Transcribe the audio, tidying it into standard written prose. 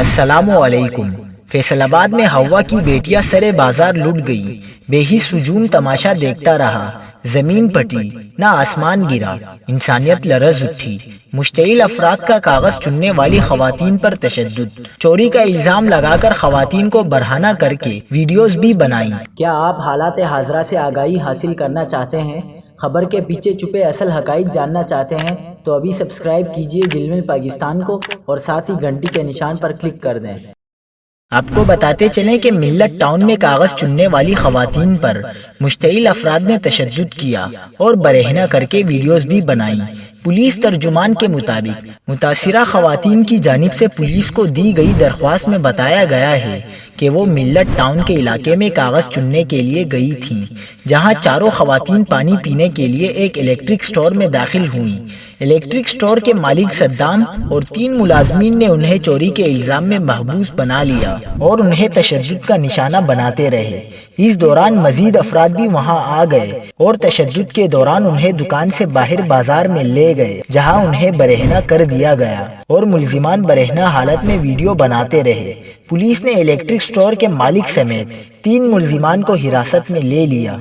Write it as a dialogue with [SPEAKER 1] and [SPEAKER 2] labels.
[SPEAKER 1] السلام علیکم۔ فیصل آباد میں ہوا کی بیٹیاں سرے بازار لٹ گئی، بے ہی سجون تماشا دیکھتا رہا، زمین پھٹی نہ آسمان گرا، انسانیت لرز اٹھی۔ مشتعل افراد کا کاغذ چننے والی خواتین پر تشدد، چوری کا الزام لگا کر خواتین کو برہنہ کر کے ویڈیوز بھی بنائیں۔ کیا آپ حالات حاضرہ سے آگاہی حاصل کرنا چاہتے ہیں؟ خبر کے پیچھے چھپے اصل حقائق جاننا چاہتے ہیں تو ابھی سبسکرائب کیجئے دل پاکستان کو اور ساتھ ہی گھنٹی کے نشان پر کلک کر دیں۔ آپ کو بتاتے چلیں کہ ملت ٹاؤن میں کاغذ چننے والی خواتین پر مشتعل افراد نے تشدد کیا اور برہنہ کر کے ویڈیوز بھی بنائیں۔ پولیس ترجمان کے مطابق متاثرہ خواتین کی جانب سے پولیس کو دی گئی درخواست میں بتایا گیا ہے کہ وہ ملت ٹاؤن کے علاقے میں کاغذ چننے کے لیے گئی تھیں، جہاں چاروں خواتین پانی پینے کے لیے ایک الیکٹرک سٹور میں داخل ہوئیں۔ الیکٹرک سٹور کے مالک صدام اور 3 ملازمین نے انہیں چوری کے الزام میں محبوس بنا لیا اور انہیں تشدد کا نشانہ بناتے رہے۔ اس دوران مزید افراد بھی وہاں آ گئے اور تشدد کے دوران انہیں دکان سے باہر بازار میں لے گئے، جہاں انہیں برہنہ کر دیا گیا اور ملزمان برہنہ حالت میں ویڈیو بناتے رہے۔ پولیس نے الیکٹرک سٹور کے مالک سمیت 3 ملزمان کو حراست میں لے لیا۔